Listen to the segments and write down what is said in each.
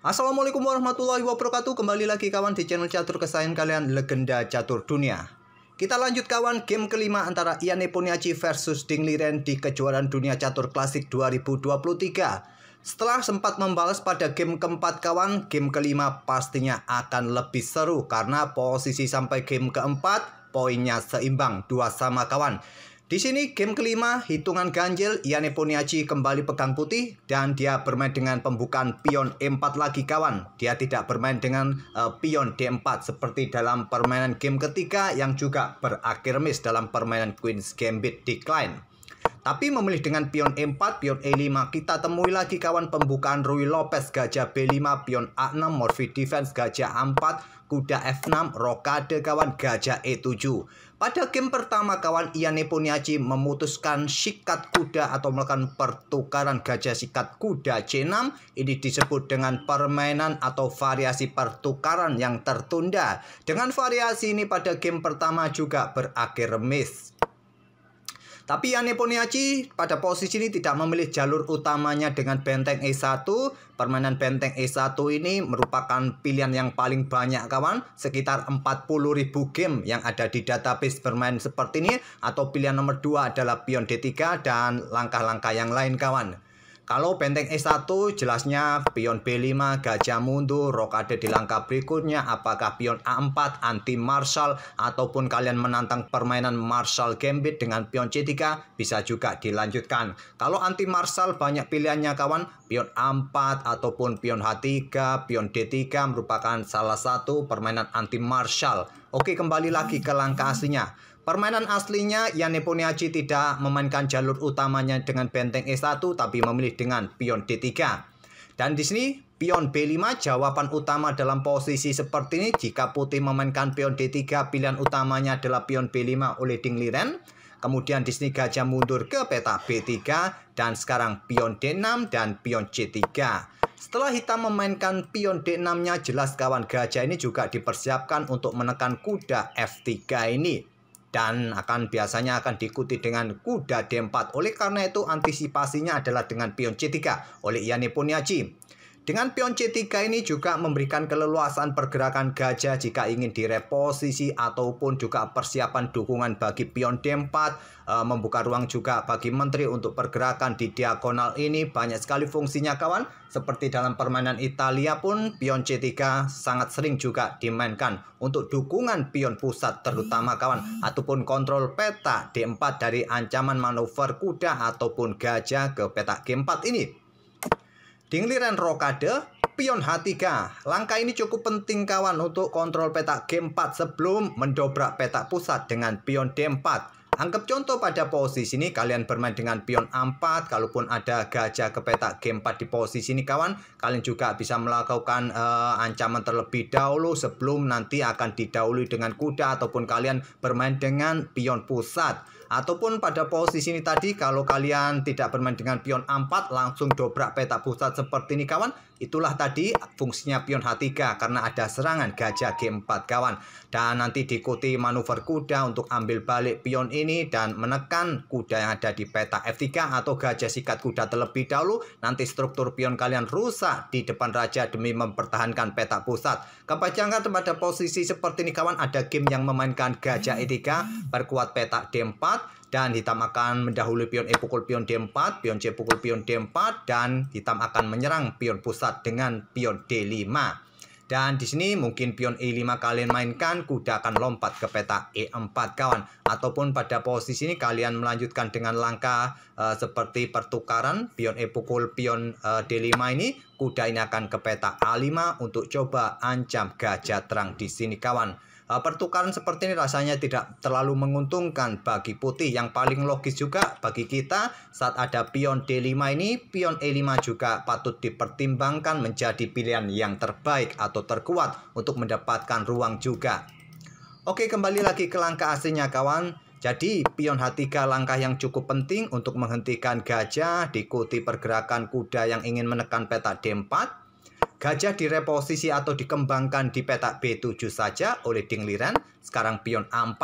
Assalamualaikum warahmatullahi wabarakatuh. Kembali lagi kawan di channel catur kesayangan kalian, Legenda Catur Dunia. Kita lanjut kawan, game kelima antara Ian Nepomniachtchi versus Ding Liren di kejuaraan dunia catur klasik 2023. Setelah sempat membalas pada game keempat kawan, game kelima pastinya akan lebih seru karena posisi sampai game keempat poinnya seimbang 2-2 kawan. Di sini game kelima hitungan ganjil, Ian Nepomniachtchi kembali pegang putih dan dia bermain dengan pembukaan pion E4 lagi kawan. Dia tidak bermain dengan pion D4 seperti dalam permainan game ketiga yang juga berakhir miss dalam permainan Queen's Gambit Decline. Tapi memilih dengan pion E4, pion E5, kita temui lagi kawan pembukaan Ruy Lopez, gajah B5, pion A6, Morphy Defense, gajah A4, kuda F6, rokade kawan, gajah E7. Pada game pertama kawan, Ian Nepomniachtchi memutuskan sikat kuda atau melakukan pertukaran gajah sikat kuda C6. Ini disebut dengan permainan atau variasi pertukaran yang tertunda. Dengan variasi ini pada game pertama juga berakhir miss. Tapi Ian Nepomniachtchi pada posisi ini tidak memilih jalur utamanya dengan benteng E1. Permainan benteng E1 ini merupakan pilihan yang paling banyak kawan. Sekitar 40.000 game yang ada di database bermain seperti ini. Atau pilihan nomor 2 adalah pion D3 dan langkah-langkah yang lain kawan. Kalau benteng E1 jelasnya pion B5, gajah mundur, rokade di langkah berikutnya, apakah pion A4 anti marshal ataupun kalian menantang permainan marshal gambit dengan pion C3 bisa juga dilanjutkan. Kalau anti marshal banyak pilihannya kawan, pion A4 ataupun pion H3, pion D3 merupakan salah satu permainan anti marshal. Oke, kembali lagi ke langkah aslinya. Permainan aslinya Ian Nepomniachtchi tidak memainkan jalur utamanya dengan benteng E1 tapi memilih dengan pion D3. Dan di sini pion B5 jawaban utama dalam posisi seperti ini. Jika putih memainkan pion D3, pilihan utamanya adalah pion B5 oleh Ding Liren. Kemudian di sini gajah mundur ke peta B3 dan sekarang pion D6 dan pion C3. Setelah hitam memainkan pion D6-nya, jelas kawan gajah ini juga dipersiapkan untuk menekan kuda F3 ini. Dan biasanya akan diikuti dengan kuda D4. Oleh karena itu antisipasinya adalah dengan pion C3 oleh Ian Nepomniachtchi. Dengan pion C3 ini juga memberikan keleluasan pergerakan gajah jika ingin direposisi ataupun juga persiapan dukungan bagi pion D4. Membuka ruang juga bagi menteri untuk pergerakan di diagonal ini. Banyak sekali fungsinya kawan. Seperti dalam permainan Italia pun pion C3 sangat sering juga dimainkan untuk dukungan pion pusat terutama kawan. Ataupun kontrol peta D4 dari ancaman manuver kuda ataupun gajah ke peta G4 ini. Ding Liren rokade, pion H3. Langkah ini cukup penting kawan untuk kontrol peta G4 sebelum mendobrak peta pusat dengan pion D4. Anggap contoh pada posisi ini kalian bermain dengan pion A4. Kalaupun ada gajah ke peta G4 di posisi ini kawan, kalian juga bisa melakukan ancaman terlebih dahulu sebelum nanti akan didahului dengan kuda ataupun kalian bermain dengan pion pusat. Ataupun pada posisi ini tadi kalau kalian tidak bermain dengan pion A4 langsung dobrak peta pusat seperti ini kawan. Itulah tadi fungsinya pion H3 karena ada serangan gajah G4 kawan. Dan nanti diikuti manuver kuda untuk ambil balik pion ini dan menekan kuda yang ada di peta F3 atau gajah sikat kuda terlebih dahulu. Nanti struktur pion kalian rusak di depan raja demi mempertahankan peta pusat. Kebajangan pada posisi seperti ini kawan, ada game yang memainkan gajah E3 berkuat peta D4. Dan hitam akan mendahului pion E pukul pion D4, pion C pukul pion D4, dan hitam akan menyerang pion pusat dengan pion D5. Dan di sini mungkin pion E5 kalian mainkan, kuda akan lompat ke peta E4 kawan. Ataupun pada posisi ini kalian melanjutkan dengan langkah seperti pertukaran, pion E pukul pion D5 ini, kuda ini akan ke peta A5 untuk coba ancam gajah terang di sini kawan. Pertukaran seperti ini rasanya tidak terlalu menguntungkan bagi putih. Yang paling logis juga bagi kita saat ada pion D5 ini, pion E5 juga patut dipertimbangkan menjadi pilihan yang terbaik atau terkuat untuk mendapatkan ruang juga. Oke, kembali lagi ke langkah aslinya kawan. Jadi pion H3 langkah yang cukup penting untuk menghentikan gajah, diikuti pergerakan kuda yang ingin menekan peta D4. Gajah direposisi atau dikembangkan di peta B7 saja oleh Ding Liren. Sekarang pion A4.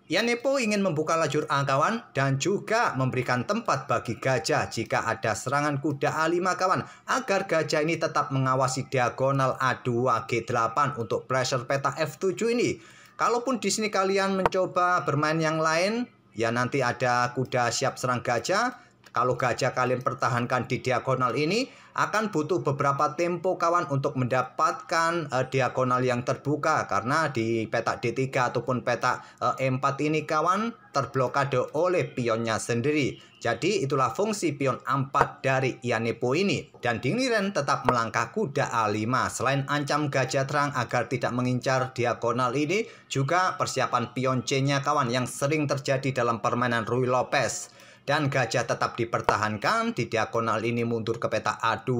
Yanepo ingin membuka lajur A kawan dan juga memberikan tempat bagi gajah jika ada serangan kuda A5 kawan agar gajah ini tetap mengawasi diagonal A2 G8 untuk pressure peta F7 ini. Kalaupun di sini kalian mencoba bermain yang lain, ya nanti ada kuda siap serang gajah. Kalau gajah kalian pertahankan di diagonal ini, akan butuh beberapa tempo kawan untuk mendapatkan diagonal yang terbuka. Karena di peta D3 ataupun peta E4 ini kawan terblokade oleh pionnya sendiri. Jadi itulah fungsi pion A4 dari Yanepo ini. Dan Dingliren tetap melangkah kuda A5. Selain ancam gajah terang agar tidak mengincar diagonal ini, juga persiapan pion C-nya kawan yang sering terjadi dalam permainan Ruy Lopez. Dan gajah tetap dipertahankan di diagonal ini mundur ke peta A2,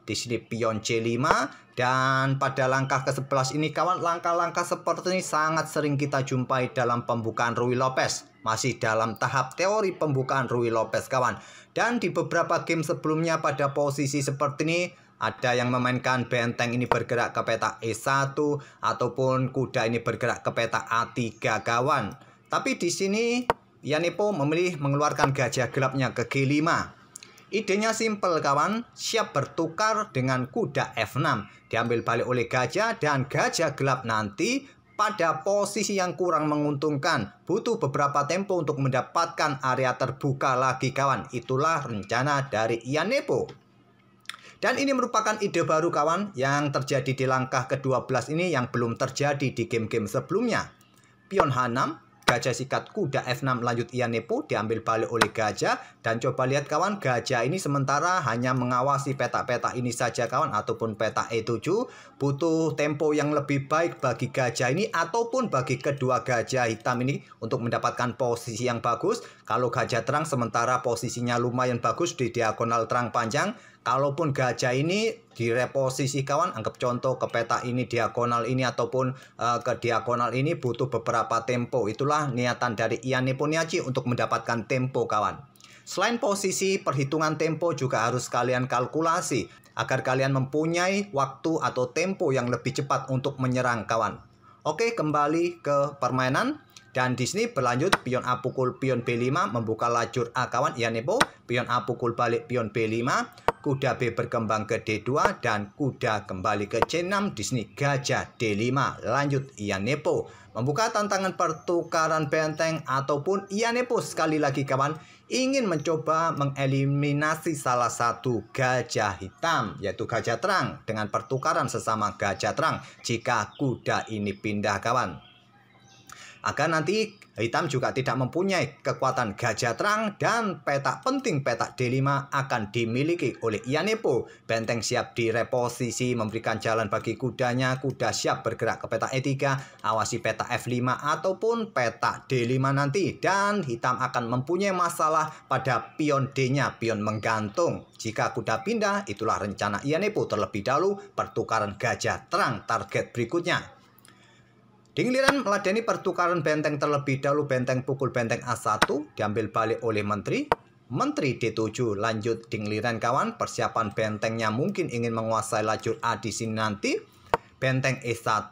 di sini pion C5, dan pada langkah ke-11 ini kawan, langkah-langkah seperti ini sangat sering kita jumpai dalam pembukaan Ruy Lopez. Masih dalam tahap teori pembukaan Ruy Lopez kawan. Dan di beberapa game sebelumnya pada posisi seperti ini, ada yang memainkan benteng ini bergerak ke peta E1, ataupun kuda ini bergerak ke peta A3 kawan. Tapi di sini Yanepo memilih mengeluarkan gajah gelapnya ke G5. Idenya simpel kawan, siap bertukar dengan kuda F6. Diambil balik oleh gajah dan gajah gelap nanti pada posisi yang kurang menguntungkan. Butuh beberapa tempo untuk mendapatkan area terbuka lagi kawan. Itulah rencana dari Yanepo. Dan ini merupakan ide baru kawan yang terjadi di langkah ke-12 ini yang belum terjadi di game-game sebelumnya. Pion H6. Gajah sikat kuda F6 lanjut Yanepo diambil balik oleh gajah. Dan coba lihat kawan, gajah ini sementara hanya mengawasi peta-peta ini saja kawan, ataupun peta E7. Butuh tempo yang lebih baik bagi gajah ini ataupun bagi kedua gajah hitam ini untuk mendapatkan posisi yang bagus. Kalau gajah terang sementara posisinya lumayan bagus di diagonal terang panjang. Kalaupun gajah ini direposisi kawan, anggap contoh ke peta ini diagonal ini ataupun ke diagonal ini butuh beberapa tempo. Itulah niatan dari Yanepo Niachi untuk mendapatkan tempo kawan. Selain posisi, perhitungan tempo juga harus kalian kalkulasi agar kalian mempunyai waktu atau tempo yang lebih cepat untuk menyerang kawan. Oke, kembali ke permainan. Dan di sini berlanjut pion A pukul pion B5 membuka lajur A kawan Yanepo. Pion A pukul balik pion B5. Kuda B berkembang ke D2 dan kuda kembali ke C6. Di sini gajah D5. Lanjut Yanepo membuka tantangan pertukaran benteng ataupun Yanepo sekali lagi kawan ingin mencoba mengeliminasi salah satu gajah hitam yaitu gajah terang dengan pertukaran sesama gajah terang jika kuda ini pindah kawan. Agar nanti hitam juga tidak mempunyai kekuatan gajah terang dan peta penting peta D5 akan dimiliki oleh Yanepo. Benteng siap direposisi memberikan jalan bagi kudanya, kuda siap bergerak ke peta E3, awasi peta F5 ataupun peta D5 nanti. Dan hitam akan mempunyai masalah pada pion D-nya, pion menggantung. Jika kuda pindah, itulah rencana Yanepo terlebih dahulu pertukaran gajah terang target berikutnya. Dingliren meladeni pertukaran benteng terlebih dahulu, benteng pukul benteng A1 diambil balik oleh menteri. Menteri D7 lanjut Dingliren kawan, persiapan bentengnya mungkin ingin menguasai lajur A di sini nanti. Benteng E1,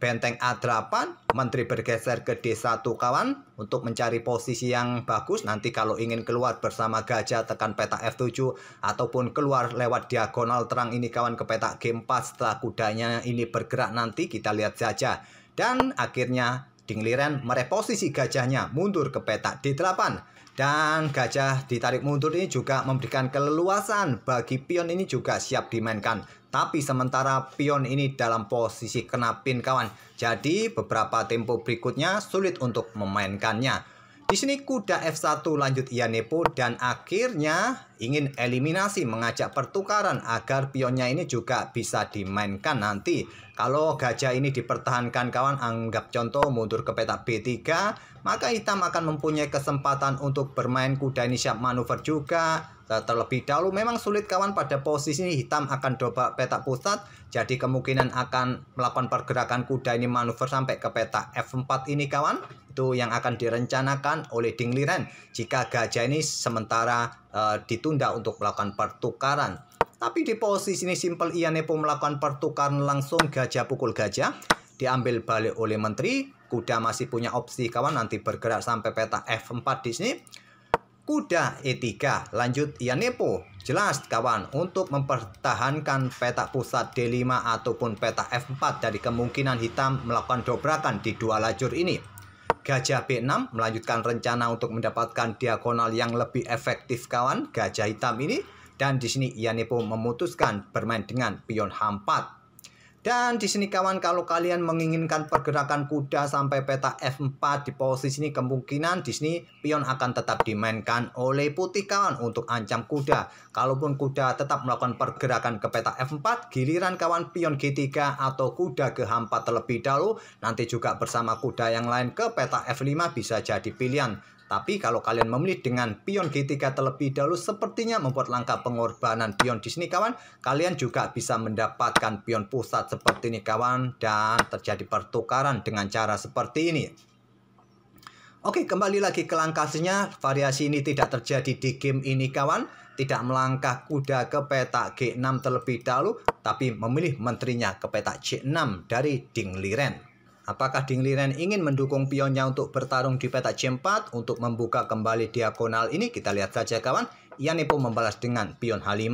benteng A8, menteri bergeser ke D1 kawan untuk mencari posisi yang bagus. Nanti kalau ingin keluar bersama gajah tekan peta F7 ataupun keluar lewat diagonal terang ini kawan ke peta G4 setelah kudanya ini bergerak nanti kita lihat saja. Dan akhirnya Dingliren mereposisi gajahnya mundur ke peta D8. Dan gajah ditarik mundur ini juga memberikan keleluasan bagi pion ini juga siap dimainkan. Tapi sementara pion ini dalam posisi kena pin kawan. Jadi beberapa tempo berikutnya sulit untuk memainkannya. Di sini kuda F1 lanjut Yanepo dan akhirnya ingin eliminasi mengajak pertukaran agar pionnya ini juga bisa dimainkan nanti. Kalau gajah ini dipertahankan kawan, anggap contoh mundur ke peta B3, maka hitam akan mempunyai kesempatan untuk bermain kuda ini siap manuver juga. Terlebih dahulu memang sulit kawan pada posisi ini hitam akan coba peta pusat. Jadi kemungkinan akan melakukan pergerakan kuda ini manuver sampai ke peta F4 ini kawan. Itu yang akan direncanakan oleh Dingliren jika gajah ini sementara ditunda untuk melakukan pertukaran. Tapi di posisi ini simpel Yanepo melakukan pertukaran langsung gajah pukul gajah. Diambil balik oleh menteri. kuda masih punya opsi kawan nanti bergerak sampai peta F4 di sini. Kuda E3, lanjut Yanepo. Jelas kawan, untuk mempertahankan peta pusat D5 ataupun peta F4 dari kemungkinan hitam melakukan dobrakan di dua lajur ini. Gajah B6 melanjutkan rencana untuk mendapatkan diagonal yang lebih efektif kawan, gajah hitam ini. Dan di sini Yanepo memutuskan bermain dengan pion H4. Dan di sini kawan, kalau kalian menginginkan pergerakan kuda sampai peta F4 di posisi ini, kemungkinan di sini pion akan tetap dimainkan oleh putih kawan untuk ancam kuda. Kalaupun kuda tetap melakukan pergerakan ke peta F4, giliran kawan pion G3 atau kuda ke H4 terlebih dahulu, nanti juga bersama kuda yang lain ke peta F5 bisa jadi pilihan. Tapi kalau kalian memilih dengan pion G3 terlebih dahulu, sepertinya membuat langkah pengorbanan pion di sini kawan. Kalian juga bisa mendapatkan pion pusat seperti ini kawan, dan terjadi pertukaran dengan cara seperti ini. Oke, kembali lagi ke langkahnya. Variasi ini tidak terjadi di game ini kawan. Tidak melangkah kuda ke peta G6 terlebih dahulu, tapi memilih menterinya ke peta C6 dari Ding Liren. Apakah Ding Liren ingin mendukung pionnya untuk bertarung di peta C4 untuk membuka kembali diagonal ini? Kita lihat saja kawan. Yanepo membalas dengan pion H5.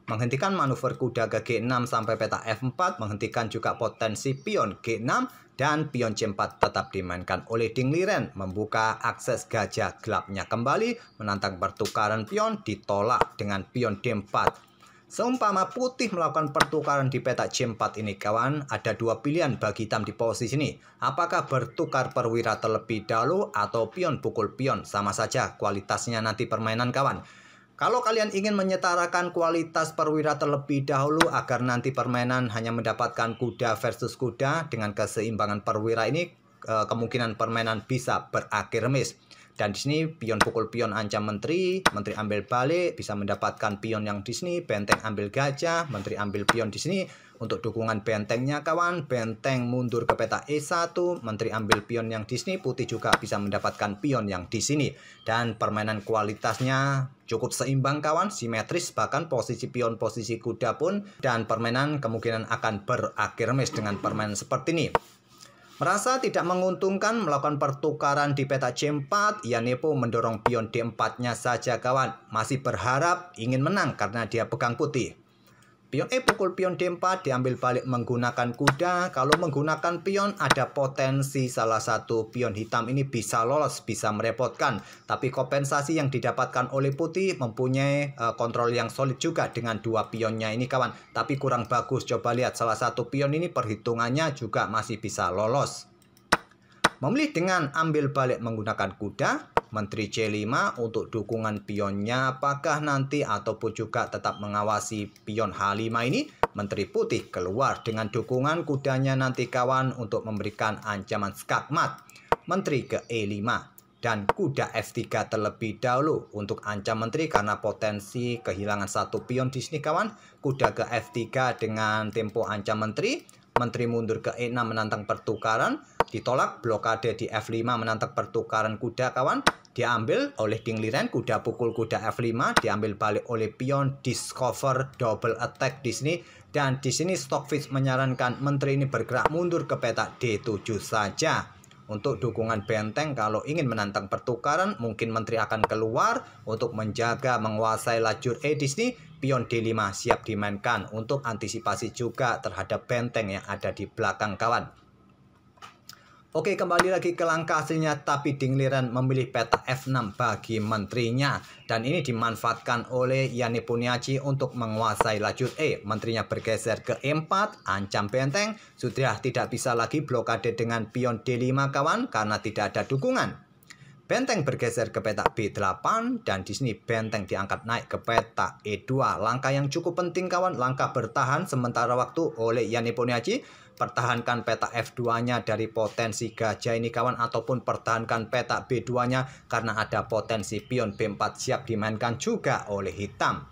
Menghentikan manuver kuda ke G6 sampai peta F4. Menghentikan juga potensi pion G6. Dan pion C4 tetap dimainkan oleh Ding Liren. Membuka akses gajah gelapnya kembali. Menantang pertukaran pion, ditolak dengan pion D4. Seumpama putih melakukan pertukaran di peta C4 ini kawan, ada dua pilihan bagi hitam di posisi ini. Apakah bertukar perwira terlebih dahulu atau pion pukul pion? Sama saja kualitasnya nanti permainan kawan. Kalau kalian ingin menyetarakan kualitas perwira terlebih dahulu agar nanti permainan hanya mendapatkan kuda versus kuda dengan keseimbangan perwira ini, kemungkinan permainan bisa berakhir remis. Dan di sini pion pukul pion ancam menteri, menteri ambil balik, bisa mendapatkan pion yang di sini, benteng ambil gajah, menteri ambil pion di sini untuk dukungan bentengnya kawan, benteng mundur ke peta E1, menteri ambil pion yang di sini, putih juga bisa mendapatkan pion yang di sini. Dan permainan kualitasnya cukup seimbang kawan, simetris, bahkan posisi pion, posisi kuda pun, dan permainan kemungkinan akan berakhir remis dengan permainan seperti ini. Merasa tidak menguntungkan melakukan pertukaran di peta C4, Yanepo mendorong pion D4-nya saja kawan. Masih berharap ingin menang karena dia pegang putih. Pion E pukul pion D4 diambil balik menggunakan kuda. Kalau menggunakan pion ada potensi salah satu pion hitam ini bisa lolos, bisa merepotkan. Tapi kompensasi yang didapatkan oleh putih mempunyai kontrol yang solid juga dengan dua pionnya ini kawan. Tapi kurang bagus, coba lihat salah satu pion ini perhitungannya juga masih bisa lolos. Memilih dengan ambil balik menggunakan kuda, menteri C5 untuk dukungan pionnya apakah nanti ataupun juga tetap mengawasi pion H5 ini. Menteri putih keluar dengan dukungan kudanya nanti kawan untuk memberikan ancaman skakmat. Menteri ke E5 dan kuda F3 terlebih dahulu untuk ancam menteri karena potensi kehilangan satu pion di sini kawan. Kuda ke F3 dengan tempo ancam menteri. Menteri mundur ke E6 menantang pertukaran, ditolak. Blokade di F5 menantang pertukaran kuda kawan, diambil oleh Ding Liren. Kuda pukul kuda F5 diambil balik oleh pion, discover double attack di sini. Dan di sini Stockfish menyarankan menteri ini bergerak mundur ke peta D7 saja. Untuk dukungan benteng kalau ingin menantang pertukaran, mungkin menteri akan keluar untuk menjaga menguasai lajur E di sini. Pion D5 siap dimainkan untuk antisipasi juga terhadap benteng yang ada di belakang kawan. Oke, kembali lagi ke langkah aslinya, tapi Ding Liren memilih peta F6 bagi menterinya. Dan ini dimanfaatkan oleh Yanepo untuk menguasai lajur E. Menterinya bergeser ke E4, ancam benteng. Sudah tidak bisa lagi blokade dengan pion D5 kawan, karena tidak ada dukungan. Benteng bergeser ke peta B8 dan di sini benteng diangkat naik ke peta E2. Langkah yang cukup penting kawan, langkah bertahan sementara waktu oleh Yanepo. Pertahankan peta F2-nya dari potensi gajah ini kawan, ataupun pertahankan peta B2-nya karena ada potensi pion B4 siap dimainkan juga oleh hitam.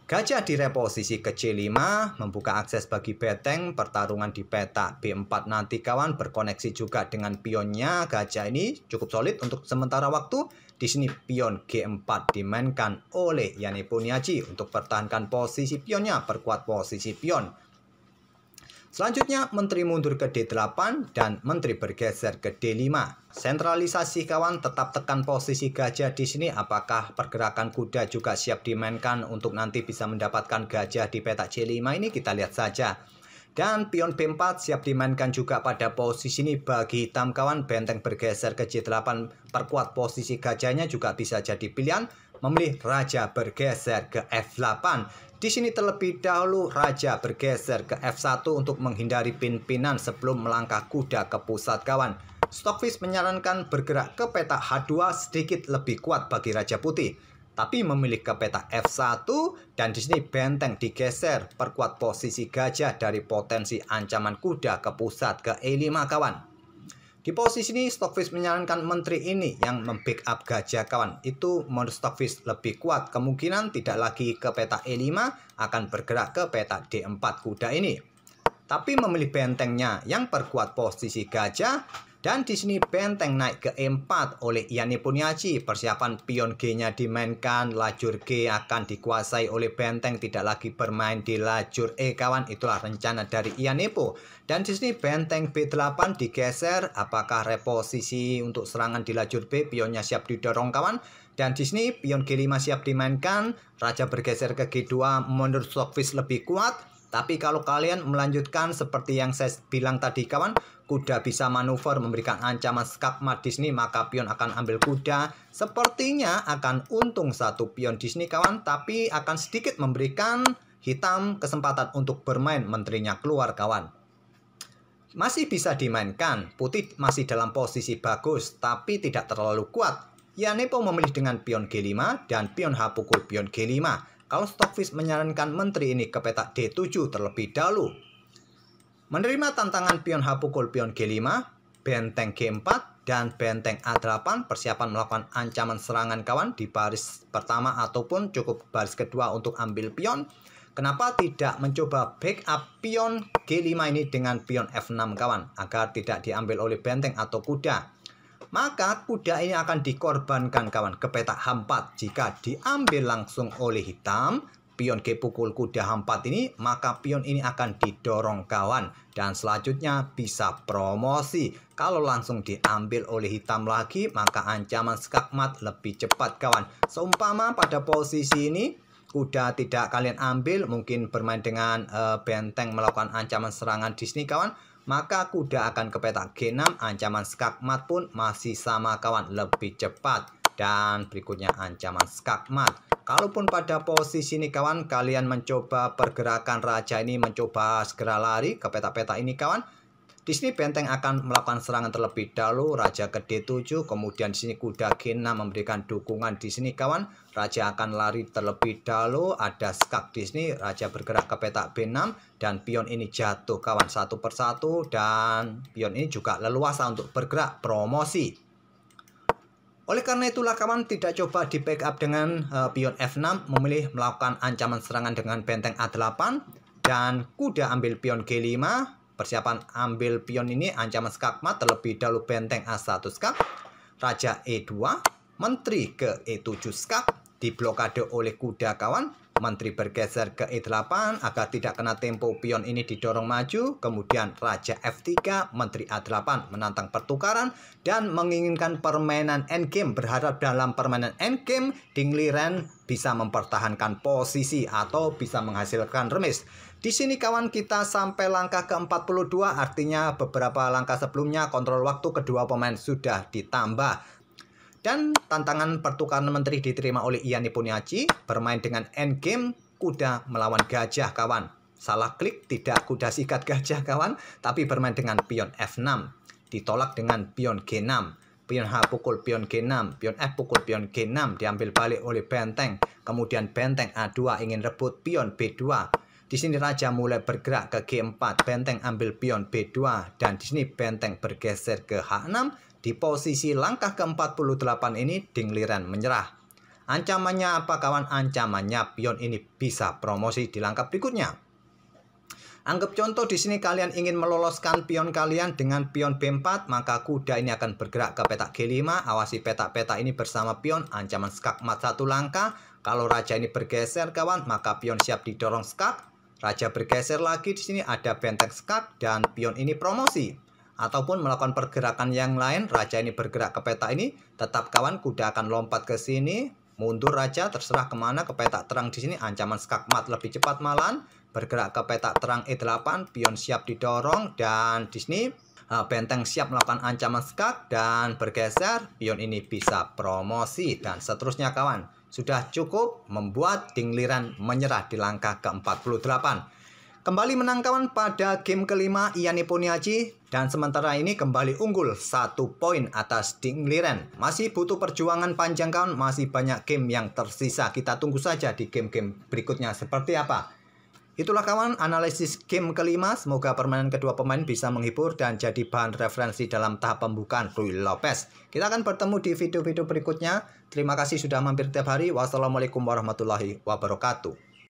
Gajah direposisi ke C5, membuka akses bagi benteng. Pertarungan di peta B4 nanti kawan, berkoneksi juga dengan pionnya. Gajah ini cukup solid untuk sementara waktu. Di sini pion G4 dimainkan oleh Yanepo untuk pertahankan posisi pionnya, perkuat posisi pion. Selanjutnya, menteri mundur ke D8 dan menteri bergeser ke D5. Sentralisasi kawan, tetap tekan posisi gajah di sini. Apakah pergerakan kuda juga siap dimainkan untuk nanti bisa mendapatkan gajah di petak C5 ini? Kita lihat saja. Dan pion B4 siap dimainkan juga pada posisi ini bagi hitam kawan. Benteng bergeser ke J8, perkuat posisi gajahnya juga bisa jadi pilihan. Memilih raja bergeser ke F8. Di sini terlebih dahulu raja bergeser ke F1 untuk menghindari pin-pinan sebelum melangkah kuda ke pusat kawan. Stockfish menyarankan bergerak ke petak H2 sedikit lebih kuat bagi raja putih, tapi memilih ke petak F1 dan di sini benteng digeser, perkuat posisi gajah dari potensi ancaman kuda ke pusat ke E5 kawan. Di posisi ini Stockfish menyarankan menteri ini yang membackup gajah kawan. Itu menurut Stockfish lebih kuat. Kemungkinan tidak lagi ke petak E5, akan bergerak ke petak D4 kuda ini. Tapi memilih bentengnya yang perkuat posisi gajah. Dan di sini benteng naik ke E4 oleh Iyane Poniachi. Persiapan pion G-nya dimainkan, lajur G akan dikuasai oleh benteng, tidak lagi bermain di lajur E kawan. Itulah rencana dari Iyane Po. Dan di sini benteng B8 digeser. Apakah reposisi untuk serangan di lajur B? Pionnya siap didorong kawan. Dan di sini pion G5 siap dimainkan. Raja bergeser ke G2 menurut Stockfish lebih kuat. Tapi kalau kalian melanjutkan seperti yang saya bilang tadi kawan, kuda bisa manuver memberikan ancaman skakmat di sini, maka pion akan ambil kuda. Sepertinya akan untung satu pion di sini kawan, tapi akan sedikit memberikan hitam kesempatan untuk bermain, menterinya keluar kawan. Masih bisa dimainkan, putih masih dalam posisi bagus, tapi tidak terlalu kuat. Iyane Po memilih dengan pion G5 dan pion H pukul pion G5. Kalau Stockfish menyarankan menteri ini ke petak D7 terlebih dahulu. Menerima tantangan pion H pukul pion G5, benteng G4, dan benteng A8 persiapan melakukan ancaman serangan kawan di baris pertama ataupun cukup baris kedua untuk ambil pion. Kenapa tidak mencoba backup pion G5 ini dengan pion F6 kawan agar tidak diambil oleh benteng atau kuda? Maka kuda ini akan dikorbankan kawan ke petak H4. Jika diambil langsung oleh hitam, pion G pukul kuda H4 ini, maka pion ini akan didorong kawan. Dan selanjutnya bisa promosi. Kalau langsung diambil oleh hitam lagi, maka ancaman skakmat lebih cepat kawan. Seumpama pada posisi ini, kuda tidak kalian ambil, mungkin bermain dengan benteng melakukan ancaman serangan di sini kawan. Maka kuda akan ke petak G6, ancaman skakmat pun masih sama kawan, lebih cepat. Dan berikutnya ancaman skakmat. Kalaupun pada posisi ini kawan, kalian mencoba pergerakan raja ini, mencoba segera lari ke petak-petak ini kawan. Di sini benteng akan melakukan serangan terlebih dahulu, raja ke D7, kemudian di sini kuda G6 memberikan dukungan di sini kawan. Raja akan lari terlebih dahulu, ada skak di sini, raja bergerak ke petak B6 dan pion ini jatuh kawan satu persatu dan pion ini juga leluasa untuk bergerak promosi. Oleh karena itulah kawan tidak coba di backup dengan pion F6, memilih melakukan ancaman serangan dengan benteng A8 dan kuda ambil pion G5. Persiapan ambil pion ini ancaman skakmat terlebih dahulu benteng A1 skak, raja E2, menteri ke E7 skak, diblokade oleh kuda kawan, menteri bergeser ke E8 agar tidak kena tempo pion ini didorong maju, kemudian raja F3, menteri A8 menantang pertukaran dan menginginkan permainan endgame, berharap dalam permainan endgame Ding Liren bisa mempertahankan posisi atau bisa menghasilkan remis. Di sini kawan kita sampai langkah ke-42, artinya beberapa langkah sebelumnya kontrol waktu kedua pemain sudah ditambah. Dan tantangan pertukaran menteri diterima oleh Iyane Poniachi, bermain dengan endgame kuda melawan gajah kawan. Salah klik, tidak kuda sikat gajah kawan, tapi bermain dengan pion F6. Ditolak dengan pion G6. Pion H pukul pion G6, pion F pukul pion G6 diambil balik oleh benteng. Kemudian benteng A2 ingin rebut pion B2. Di sini raja mulai bergerak ke G4, benteng ambil pion B2 dan di sini benteng bergeser ke H6. Di posisi langkah ke-48 ini Ding Liren menyerah. Ancamannya apa kawan? Ancamannya pion ini bisa promosi di langkah berikutnya. Anggap contoh di sini kalian ingin meloloskan pion kalian dengan pion B4, maka kuda ini akan bergerak ke petak G5. Awasi petak-petak ini bersama pion, ancaman skakmat satu langkah. Kalau raja ini bergeser kawan, maka pion siap didorong skak. raja bergeser lagi di sini ada benteng skak dan pion ini promosi. Ataupun melakukan pergerakan yang lain, raja ini bergerak ke peta ini, tetap kawan kuda akan lompat ke sini, mundur raja terserah kemana ke peta terang di sini, ancaman skak mat lebih cepat malahan, bergerak ke peta terang E8, pion siap didorong dan di sini benteng siap melakukan ancaman skak dan bergeser, pion ini bisa promosi dan seterusnya kawan. Sudah cukup membuat Dingliren menyerah di langkah ke-48. Kembali menang kawan pada game kelima Ian Nepomniachtchi dan sementara ini kembali unggul 1 poin atas Dingliren. Masih butuh perjuangan panjang kawan, masih banyak game yang tersisa. Kita tunggu saja di game-game berikutnya seperti apa. Itulah kawan analisis game kelima. Semoga permainan kedua pemain bisa menghibur dan jadi bahan referensi dalam tahap pembukaan Ruy Lopez. Kita akan bertemu di video-video berikutnya. Terima kasih sudah mampir tiap hari. Wassalamualaikum warahmatullahi wabarakatuh.